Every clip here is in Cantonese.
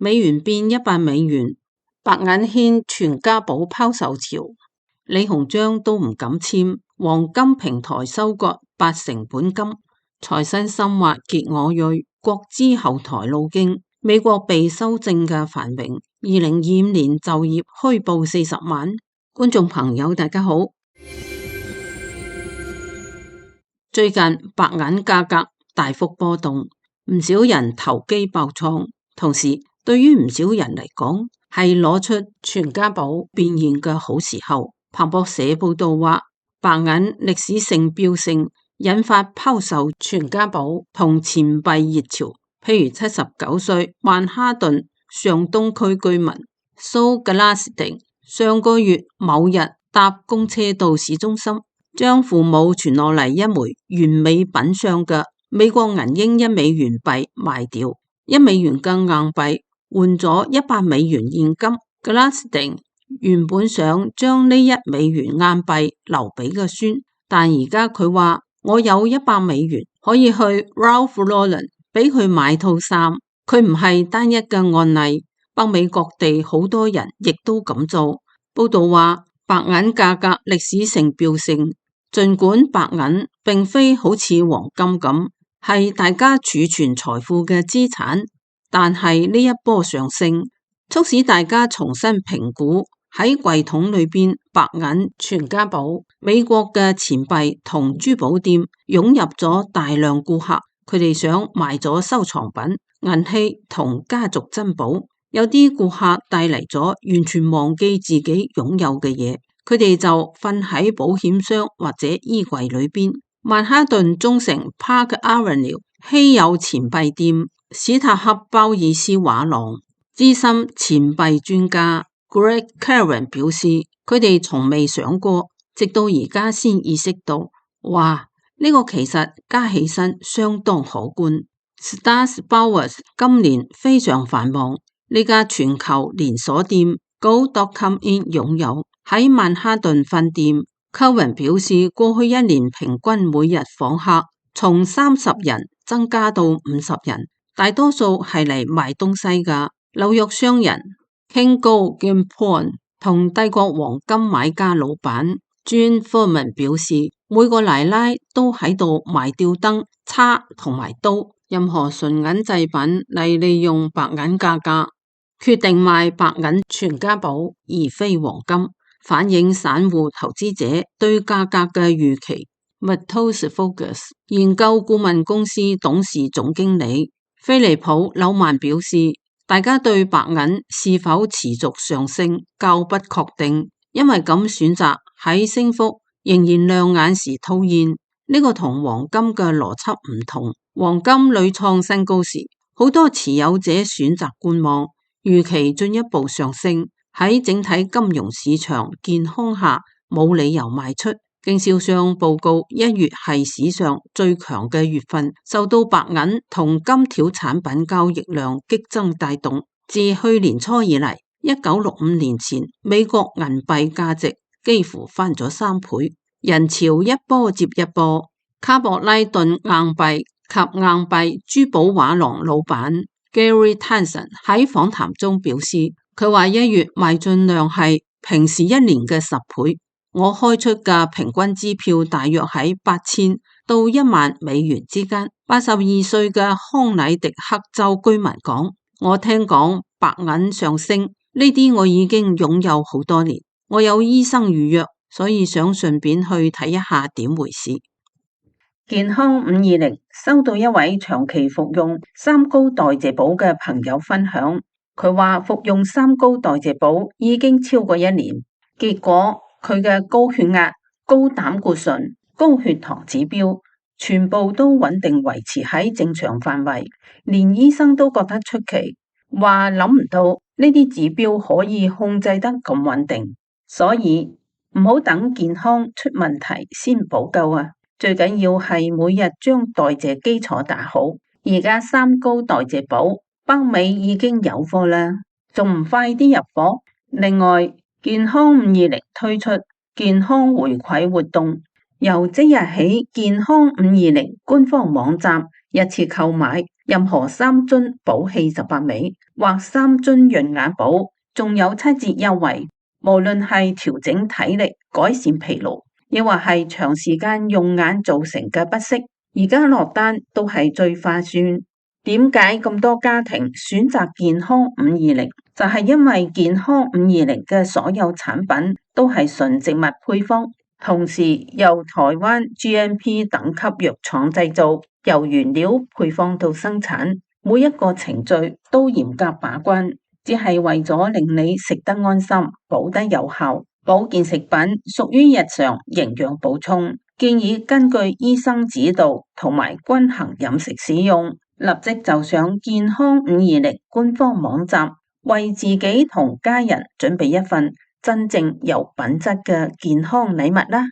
美元變$100，白銀掀全家寶拋售潮，李鴻章都唔敢簽，黃金平台收割80%本金，財新深挖傑我銳，國資後台路徑，美國被修正嘅繁榮，2025年就業虛報40萬。觀眾朋友大家好，最近白銀價格大幅波動，唔少人投機爆倉，同時對於唔少人嚟講係攞出全家寶變現嘅好時候。彭博社報道話，白銀歷史性飆升，引發拋售全家寶同錢幣熱潮。譬如79歲曼哈頓上東區居民蘇格拉斯汀上個月某日搭公車到市中心，將父母傳落嚟一枚完美品相嘅美國銀鷹$1幣賣掉，$1嘅硬幣換咗$100現金。格拉斯汀原本想將呢$1硬幣留俾個孫，但而家佢話我有$100可以去 Ralph Lauren 俾佢買套衫。佢唔係單一嘅案例，北美各地好多人亦都咁做。報道話白銀價格歷史性飆升，儘管白銀並非好似黃金咁係大家儲存財富嘅資產，但係呢一波上升促使大家重新評估喺櫃桶裏邊白銀全家寶。美國嘅錢幣同珠寶店湧入咗大量顧客，佢哋想買咗收藏品、銀器同家族珍寶。有啲顧客帶嚟咗完全忘記自己擁有嘅嘢，佢哋就瞓喺保險箱或者衣櫃裏邊。曼哈頓中城 Park Avenue 稀有錢幣店史塔克鮑爾斯畫廊資深錢幣專家 Greg Karen 表示，佢哋從未想過，直到而家先意識到，哇，呢個其實加起身相當可觀。Stars Bowers 今年非常繁忙，呢家全球連鎖店 Go.com In 擁有喺曼哈頓分店。Karen 表示，過去一年平均每日訪客從30人增加到50人，大多數係嚟買東西噶。紐約商人 King Gold Gimpon 同帝國黃金買家老闆 Jean Furman 表示，每個奶奶都喺度賣吊燈、叉同埋刀，任何純銀製品嚟利用白銀價格，決定賣白銀全家寶而非黃金，反映散戶投資者對價格嘅預期。Matos Focus 研究顧問公司董事總經理菲利普紐曼表示，大家對白銀是否持續上升較不確定，因為咁選擇喺升幅仍然亮眼時套現，呢個同黃金嘅邏輯唔同。黃金屢創新高時，好多持有者選擇觀望，預期進一步上升。喺整體金融市場健康下，冇理由賣出。經銷商報告1月係史上最強嘅月份，受到白銀同金條產品交易量激增帶動。自去年初以嚟，1965年前美國銀幣價值幾乎翻咗3倍，人潮一波接一波。卡博拉頓硬幣及硬幣珠寶畫廊老闆 Gary Tanson 喺訪談中表示，佢話1月賣進量係平時1年嘅10倍。我開出嘅平均支票大約喺8000到$10,000之間。82歲嘅康乃狄克州居民講，我聽講白銀上升，呢啲我已經擁有好多年。我有醫生預約，所以想順便去睇一下點回事。健康520收到一位長期服用三高代謝寶嘅朋友分享，佢話服用三高代謝寶已經超過1年，結果佢嘅高血壓、高膽固醇、高血糖指標全部都穩定維持喺正常範圍，連醫生都覺得出奇，話諗唔到呢啲指標可以控制得咁穩定，所以唔好等健康出問題先補救啊！最緊要係每日將代謝基礎打好。而家三高代謝寶北美已經有貨啦，仲唔快啲入貨？另外，健康520推出健康回饋活動，由即日起健康520官方網站一次購買任何3樽補氣18味或3樽潤眼寶，仲有7折優惠。無論係調整體力、改善疲勞，亦或係長時間用眼造成嘅不適，而家落單都係最划算。點解咁多家庭選擇健康520？就係因為健康520嘅所有產品都係純植物配方，同時由台灣 GMP 等級藥廠製造，由原料配方到生產，每一個程序都嚴格把關。只係為咗令你食得安心、補得有效。保健食品屬於日常營養補充，建議根據醫生指導同埋均衡飲食使用。立即就上健康520官方網站，為自己同家人準備一份真正有品質嘅健康禮物啦！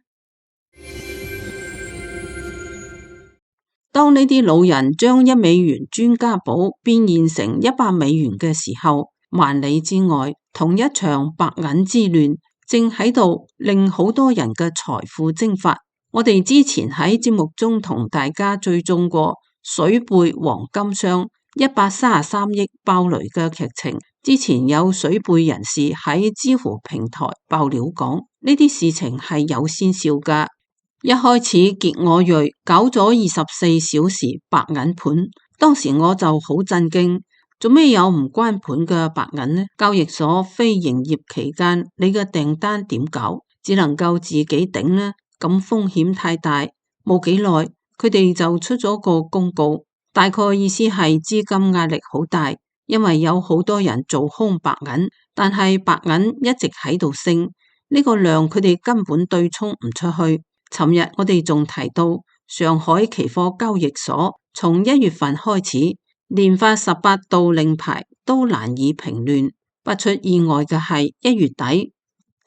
當呢啲老人將$1專家寶變現成$100嘅時候，萬里之外，同一場白銀之亂正喺度令好多人嘅財富蒸發。我哋之前喺節目中同大家追蹤過水貝黃金商133億爆雷嘅劇情。之前有水貝人士喺知乎平台爆料講，呢啲事情係有先兆噶。一開始傑我瑞搞咗24小時白銀盤，當時我就好震驚。做咩有唔關盤嘅白銀呢？交易所非營業期間，你嘅訂單點搞？只能夠自己頂呢？咁風險太大。冇幾耐，佢哋就出咗個公告，大概意思係資金壓力好大，因為有好多人做空白銀，但係白銀一直喺度升，呢個量佢哋根本對沖唔出去。尋日我哋仲提到，上海期貨交易所從1月份開始，連發18道令牌都難以平亂。不出意外嘅係1月底，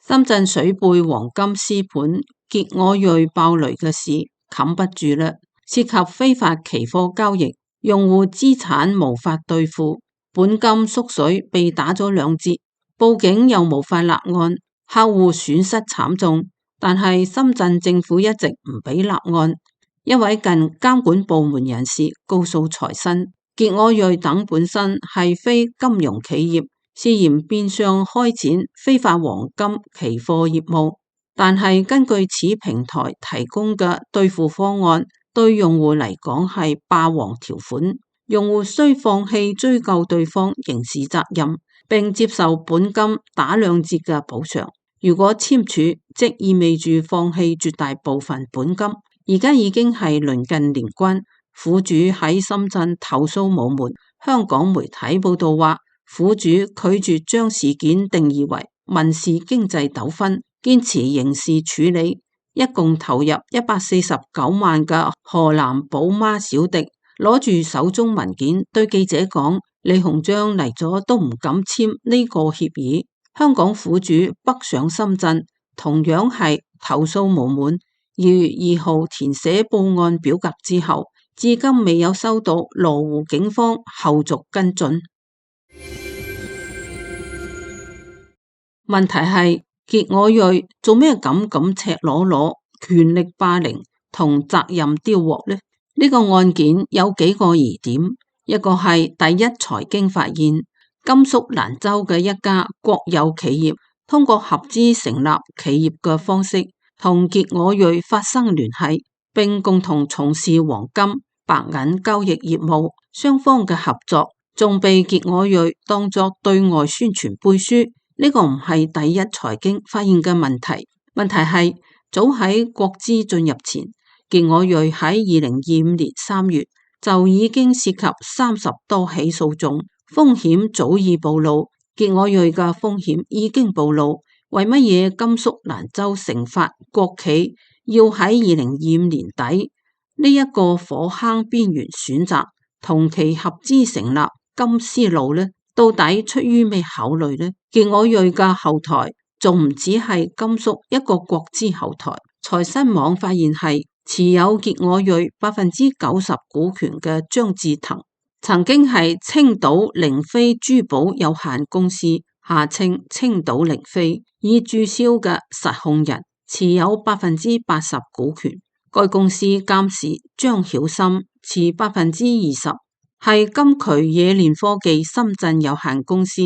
深圳水貝黃金私盤傑我瑞爆雷嘅事冚不住啦，涉及非法期貨交易，用戶資產無法兌付，本金縮水被打咗2折，報警又無法立案，客戶損失慘重。但係深圳政府一直唔俾立案。一位近監管部門人士告訴財新，傑我瑞等本身係非金融企業，涉嫌變相開展非法黃金期貨業務，但係根據此平台提供嘅兌付方案，對用戶嚟講係霸王條款，用戶需放棄追究對方刑事責任，並接受本金打2折嘅補償。如果簽署，即意味住放棄絕大部分本金。而家已經係鄰近年關，苦主喺深圳投訴無門。香港媒體報道話，苦主拒絕將事件定義為民事經濟糾紛，堅持刑事處理。一共投入149萬嘅河南寶媽小迪攞住手中文件對記者講，李鴻章嚟咗都唔敢簽呢個協議。香港苦主北上深圳，同樣係投訴無門。2月2號填寫報案表格之後，至今未有收到羅湖警方後續跟進。問題係傑我瑞做咩咁赤裸裸、權力霸凌同責任丟鑊呢？呢個案件有幾個疑點，一個係第一財經發現，甘肅蘭州嘅一家國有企業通過合資成立企業嘅方式同傑我瑞發生聯繫，並共同從事黃金、白銀交易業務。雙方嘅合作仲被傑我瑞當作對外宣傳背書。呢個唔係第一財經發現嘅問題。問題係早喺國資進入前，傑我瑞喺2025年3月就已經涉及30多起訴訟。風險早已暴露，傑我瑞嘅風險已經暴露。為乜嘢甘肅蘭州成發國企要喺2025年底呢一個火坑邊緣選擇同其合資成立金絲路呢？到底出於咩考慮呢？傑我瑞嘅後台仲唔只係甘肅一個國資後台？財新網發現係持有傑我瑞90%股權嘅張志騰，曾經係青島凌飛珠寶有限公司下稱青島凌飛已註銷嘅實控人，持有80%股權。該公司監事張曉森持20%。係金渠冶煉科技深圳有限公司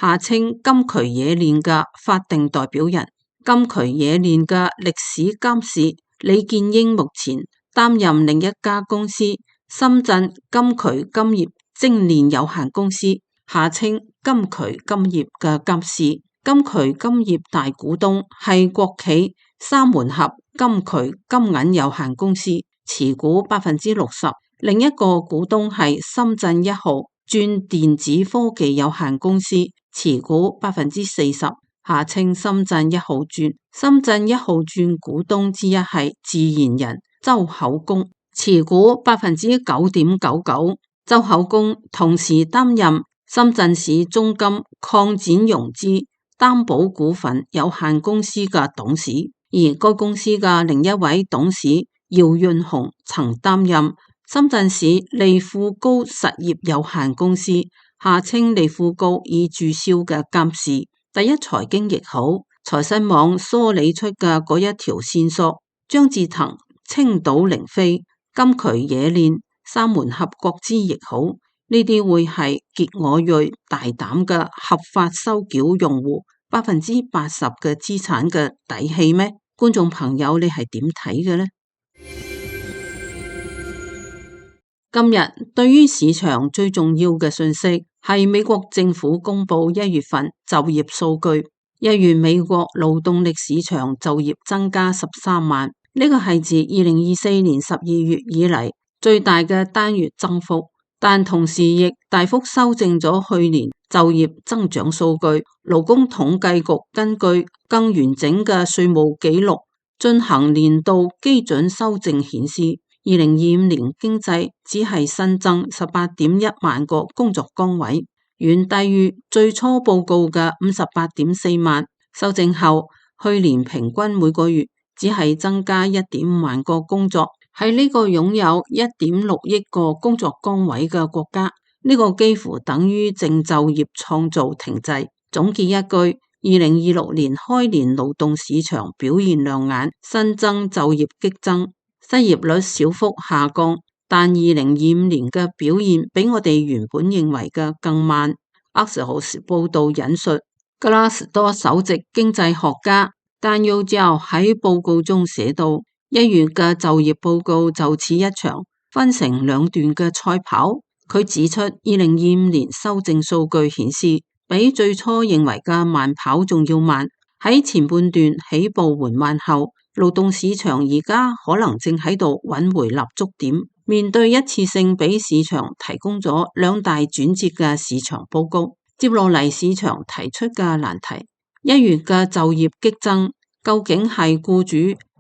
下稱金渠冶煉嘅法定代表人。金渠冶煉嘅歷史監事李建英目前擔任另一家公司深圳金渠金業精煉有限公司下稱金渠金業嘅監事。金渠金業大股東係國企三門峽金渠金銀有限公司，持股60%。另一個股東係深圳一號鑽電子科技有限公司，持股40%，下稱深圳一號鑽。深圳一號鑽股東之一係自然人周厚公，持股9.99%。周厚公同時擔任深圳市中金擴展融資擔保股份有限公司嘅董事，而該公司嘅另一位董事姚潤雄曾擔任深圳市利富高實業有限公司下稱利富高已註銷嘅監事。第一財經亦好，財新網梳理出嘅嗰一條線索，張志騰、青島凌飛、金渠冶煉、三門峽國資亦好，呢啲會係傑我銳大膽嘅合法收繳用戶80%嘅資產嘅底氣咩？觀眾朋友，你係點睇嘅呢？今日對於市場最重要嘅信息係美國政府公布1月份就業數據。1月美國勞動力市場就業增加13萬，呢個係自2024年12月以嚟最大嘅單月增幅，但同時亦大幅修正咗去年就業增長數據。勞工統計局根據更完整嘅稅務記錄進行年度基準修正顯示，2025年經濟只係新增18.1萬個工作崗位，遠低於最初報告嘅58.4萬。修正後，去年平均每個月只係增加1.5萬個工作，係呢個擁有1.6億個工作崗位嘅國家，呢個幾乎等於淨就業創造停滯。總結一句，2026年開年勞動市場表現亮眼，新增就業激增。失業率小幅下降，但2025年嘅表現比我哋原本認為嘅更慢。Axios 報道引述格拉斯多首席經濟學家丹尤焦喺報告中寫到，1月嘅就業報告就似一場分成兩段嘅賽跑。佢指出，2025年修正數據顯示，比最初認為嘅慢跑仲要慢。喺前半段起步緩慢後，勞動市場而家可能正喺度揾回立足點，面對一次性俾市場提供咗2大轉折嘅市場報告。接落嚟市場提出嘅難題，1月嘅就業激增究竟係僱主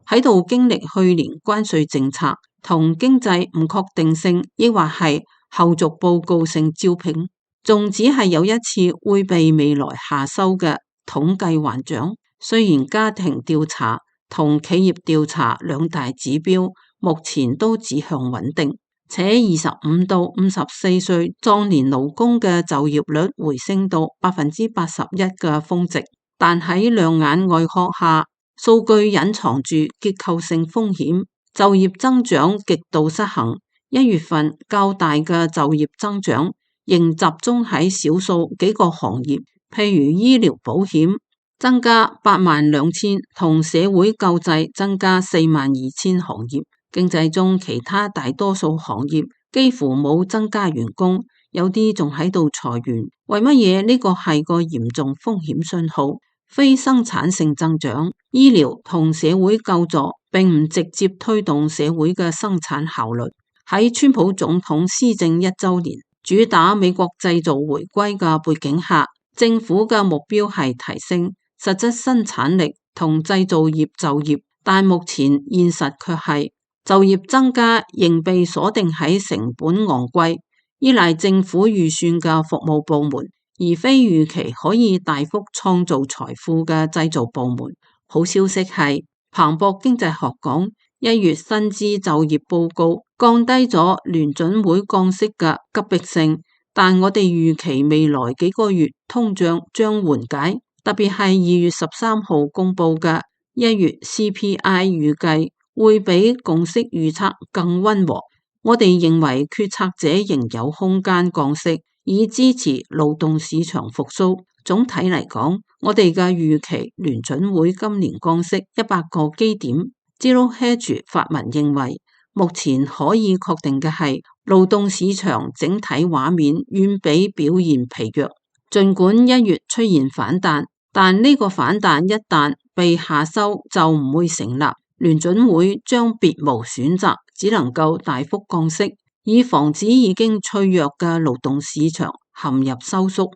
喺度經歷去年關稅政策同經濟唔確定性，抑或係後續報告性招聘，仲只係有一次會被未來下收嘅統計幻象。雖然家庭調查同企業調查2大指標目前都指向穩定，且25到54歲壯年勞工嘅就業率回升到81%嘅峰值，但喺兩眼外殼下，數據隱藏住結構性風險，就業增長極度失衡。1月份較大嘅就業增長仍集中喺少數幾個行業，譬如醫療保險增加82000，同社會救濟增加42000行業。經濟中其他大多數行業幾乎冇增加員工，有啲仲喺度裁員。為乜嘢？呢個係個嚴重風險信號。非生產性增長、醫療同社會救助並唔直接推動社會嘅生產效率。喺川普總統施政1週年，主打美國製造回歸嘅背景下，政府嘅目標係提升實質生產力同製造業就業，但目前現實卻係就業增加仍被鎖定喺成本昂貴、依賴政府預算嘅服務部門，而非預期可以大幅創造財富嘅製造部門。好消息係，彭博經濟學講1月薪資就業報告降低咗聯準會降息嘅急迫性，但我哋預期未來幾個月通脹將緩解，特別係2月13號公佈嘅1月 CPI 預計會比共識預測更溫和。我哋認為決策者仍有空間降息，以支持勞動市場復甦。總體嚟講，我哋嘅預期聯準會今年降息100個基點。Zero Hedge 發文認為，目前可以確定嘅係勞動市場整體畫面遠比表現疲弱。儘管1月出現反彈，但呢個反彈一旦被下收就唔會成立。聯準會將別無選擇，只能夠大幅降息，以防止已經脆弱嘅勞動市場陷入收縮。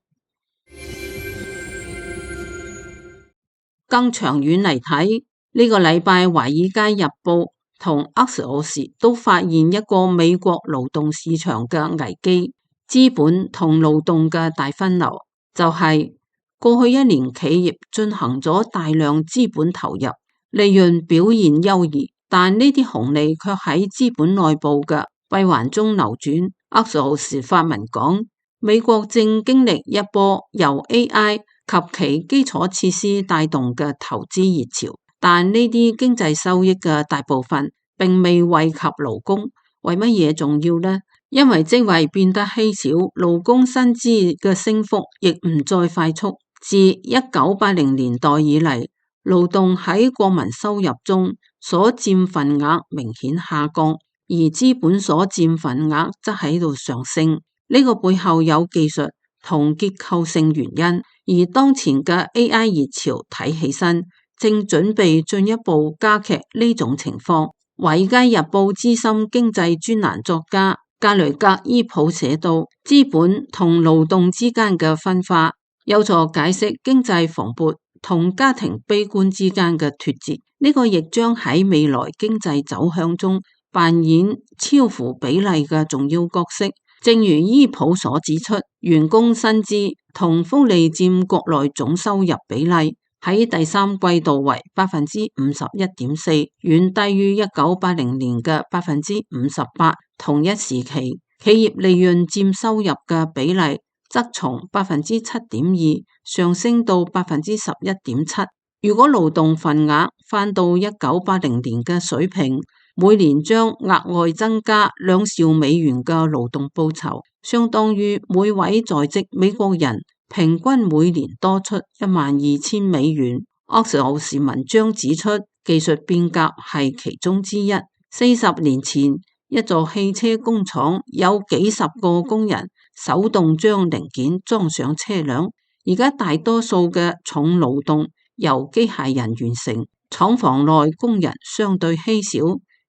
更長遠嚟睇，呢個禮拜《華爾街日報》同 Axios 都發現一個美國勞動市場嘅危機，資本同勞動嘅大分流，就係過去1年企業進行咗大量資本投入，利潤表現優異，但呢啲紅利卻喺資本內部嘅閉環中流轉。Axios 發文講，美國正經歷一波由 AI 及其基礎設施帶動嘅投資熱潮，但呢啲經濟收益嘅大部分並未惠及勞工。為乜嘢重要呢？因為職位變得稀少，勞工薪資嘅升幅亦唔再快速。自1980年代以嚟，勞動喺國民收入中所佔份額明顯下降，而資本所佔份額則喺度上升。呢個背後有技術同結構性原因。而當前嘅 AI 熱潮睇起身，正準備進一步加劇呢種情況。華爾街日報資深經濟專欄作家格雷格伊普寫道，資本同勞動之間嘅分化有助解釋經濟蓬勃同家庭悲觀之間嘅脫節。呢個亦將喺未來經濟走向中扮演超乎比例嘅重要角色。正如伊普所指出，員工薪資同福利佔國內總收入比例喺第三季度為51.4%，遠低於1980年嘅58%。同一時期，企業利潤佔收入嘅比例則從7.2%上升到11.7%。如果勞動份額返到1980年嘅水平，每年將額外增加2兆美元嘅勞動報酬，相當於每位在職美國人平均每年多出12000美元。Axios文章指出，技術變革係其中之一。40年前，一座汽車工廠有幾十個工人手動將零件裝上車輛，而家大多數嘅重勞動由機械人完成，廠房內工人相對稀少。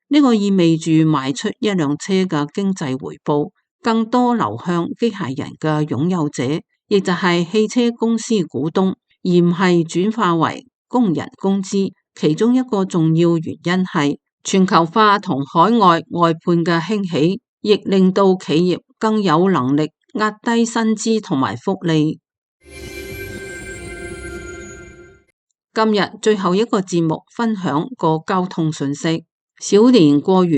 呢個意味住賣出一輛車嘅經濟回報更多流向機械人嘅擁有者，亦就係汽車公司股東，而唔係轉化為工人工資。其中一個重要原因係全球化同海外外判嘅興起，亦令到企業更有能力壓低薪資同埋福利。今日最後一個節目分享個交通訊息。小年過完，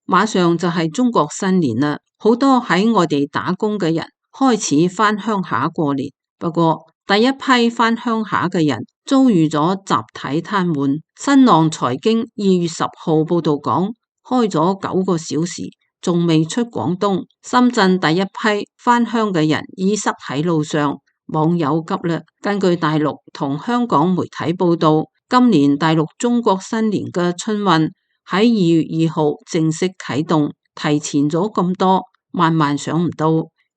馬上就係中國新年啦，好多喺外地打工嘅人開始返鄉下過年。不過第一批返鄉下嘅人遭遇咗集體癱瘓。新浪財經2月10號報道講，開咗9個小時，仲未出廣東。深圳第一批返鄉嘅人已塞喺路上，網友急啦。根據大陸同香港媒體報道，今年大陸中國新年嘅春運喺2月2號正式啟動，提前咗咁多，萬萬想唔到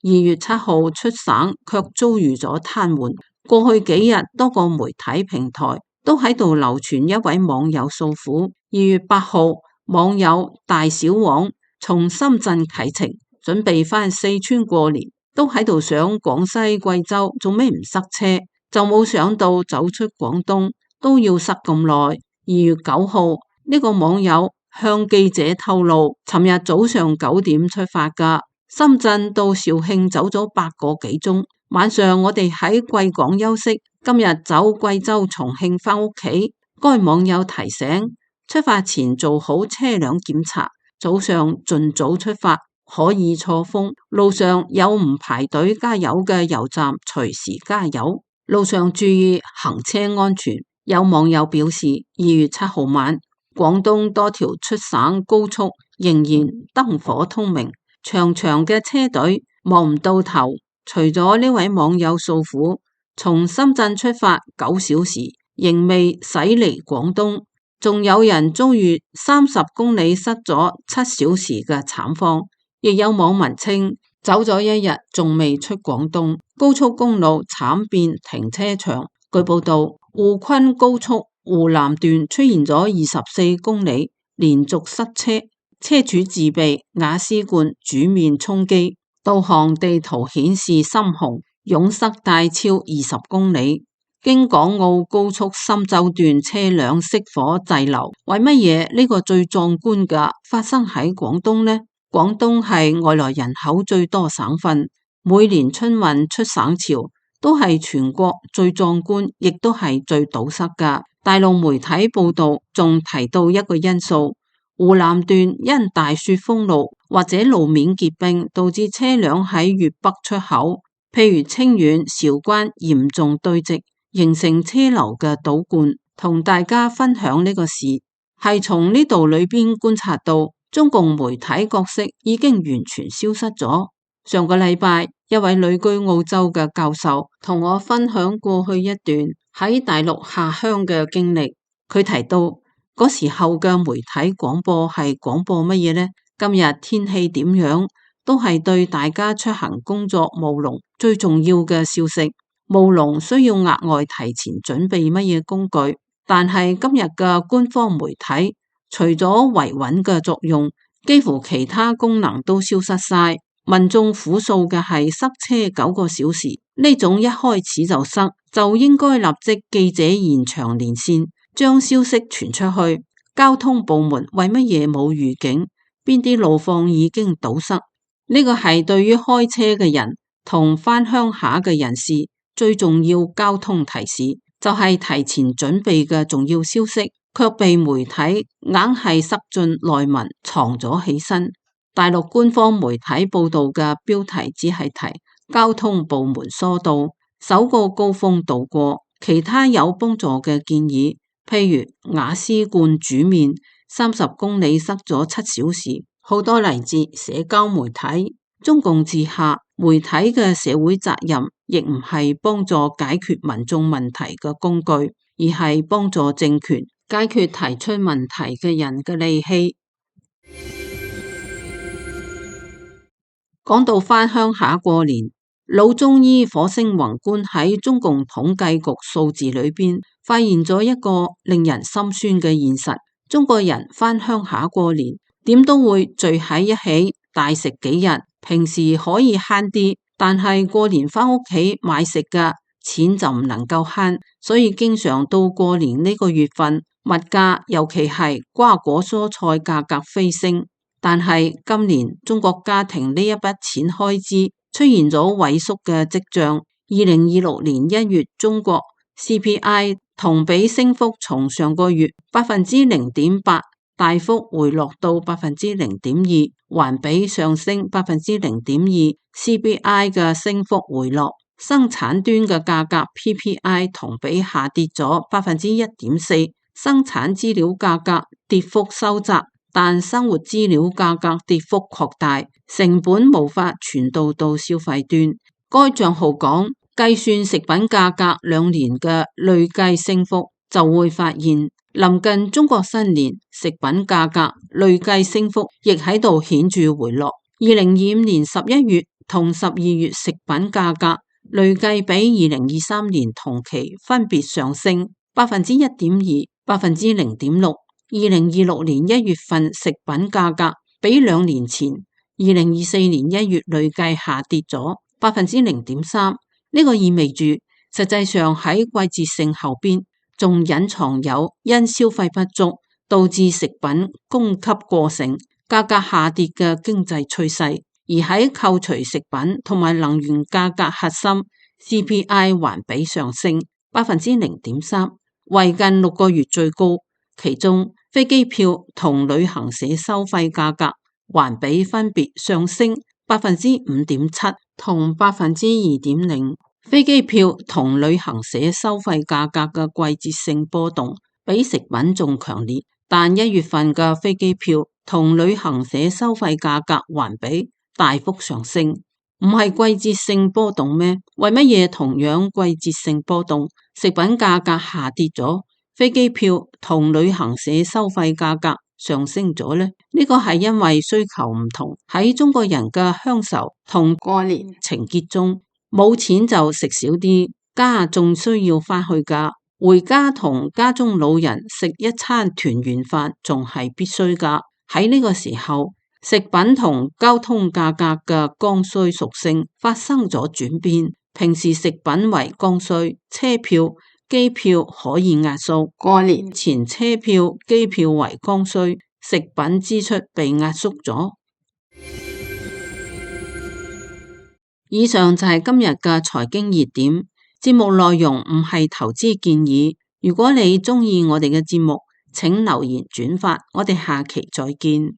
2月7號出省卻遭遇咗癱瘓。過去幾日多個媒體平台都喺度流傳一位網友訴苦。2月8號，網友大小王從深圳啟程，準備返四川過年，都喺度想廣西貴州做咩唔塞車，就冇想到走出廣東都要塞咁耐。2月9號，呢個網友向記者透露，尋日早上9點出發㗎，深圳到肇慶走咗8個幾鐘，晚上我哋喺貴港休息，今日走貴州重慶返屋企。該網友提醒，出發前做好車輛檢查，早上盡早出發，可以錯峰，路上有唔排隊加油嘅油站，隨時加油，路上注意行車安全。有網友表示，2月7號晚廣東多條出省高速仍然燈火通明，長長嘅車隊望唔到頭。除咗呢位網友訴苦，從深圳出發9小時仍未駛離廣東，仲有人遭遇30公里塞咗7小時嘅慘況。亦有網民稱走咗一日仲未出廣東，高速公路慘變停車場。據報道，滬昆高速湖南段出現咗24公里連續塞車，車主自備瓦斯罐煮面充飢，導航地圖顯示深紅，擁塞大超20公里。京港澳高速深州段車輛熄火滯留，為乜嘢呢個最壯觀嘅發生喺廣東呢？廣東係外來人口最多省份，每年春運出省潮都係全國最壯觀，亦都係最堵塞噶。大陸媒體報道仲提到一個因素，湖南段因大雪封路或者路面結冰，導致車輛喺粵北出口，譬如清遠、韶關嚴重堆積，形成車流嘅倒灌。同大家分享呢個事，係從呢度裏邊觀察到中共媒體角色已經完全消失咗。上個禮拜，一位旅居澳洲嘅教授同我分享過去一段喺大陸下鄉嘅經歷。佢提到嗰時候嘅媒體廣播係廣播乜嘢呢？今日天氣點樣都係對大家出行工作務農最重要嘅消息。務農需要額外提前準備乜嘢工具，但係今日嘅官方媒體除咗維穩嘅作用，幾乎其他功能都消失晒。民眾苦訴嘅係塞車9個小時，呢種一開始就塞，就應該立即記者現場連線，將消息傳出去。交通部門為乜嘢冇預警？邊啲路況已經堵塞？呢個係對於開車嘅人同返鄉下嘅人士最重要交通提示，就係提前準備嘅重要消息，卻被媒體硬係塞進內文藏咗起身。大陸官方媒體報道嘅標題只係提交通部門疏導，首個高峰度過，其他有幫助嘅建議，譬如瓦斯罐煮麵30公里塞咗7小時，好多嚟自社交媒體。中共治下媒體嘅社會責任亦唔係幫助解決民眾問題嘅工具，而係幫助政權解決提出問題嘅人嘅利器。講到返鄉下過年，老中醫火星宏觀喺中共統計局數字裏邊發現咗一個令人心酸嘅現實：中國人返鄉下過年點都會聚喺一起大食幾日，平時可以慳啲，但係過年返屋企買食嘅錢就唔能夠慳，所以經常到過年呢個月份，物價尤其係瓜果蔬菜價格飛升。但係今年中國家庭呢一筆錢開支出現咗萎縮嘅跡象。2026年1月，中國 CPI 同比升幅從上個月0.8%大幅回落到0.2%，環比上升0.2%。CPI 嘅升幅回落，生產端嘅價格 PPI 同比下跌咗1.4%，生產資料價格跌幅收窄，但生活資料價格跌幅擴大，成本無法傳導到消費端。該賬號講，計算食品價格2年嘅累計升幅，就會發現臨近中國新年，食品價格累計升幅亦喺度顯著回落。2025年11月同12月食品價格累計比2023年同期分別上升1.2%、0.6%。2026年1月份食品價格比2年前2024年1月累計下跌咗0.3%。呢個意味住實際上喺季節性後邊仲隱藏有因消費不足導致食品供給過剩、價格下跌嘅經濟趨勢。而喺扣除食品同埋能源價格核心 CPI 環比上升0.3%，為近6個月最高。其中飛機票同旅行社收費價格環比分別上升5.7%同2.0%。飛機票同旅行社收費價格嘅季節性波動比食品仲強烈，但1月份嘅飛機票同旅行社收費價格環比大幅上升，唔係季節性波動咩？為乜嘢同樣季節性波動，食品價格下跌咗，飛機票同旅行社收費價格上升咗呢？呢個係因為需求唔同，喺中國人嘅鄉愁同過年情結中，冇錢就食少啲，家仲需要返去㗎。回家同家中老人食一餐團圓飯仲係必須㗎。喺呢個時候，食品同交通價格嘅剛需屬性發生咗轉變。平時食品為剛需，車票、機票可以壓縮；過年前車票、機票為剛需，食品支出被壓縮咗。以上就係今日嘅財經熱點。節目內容唔係投資建議。如果你鍾意我哋嘅節目，請留言轉發。我哋下期再見。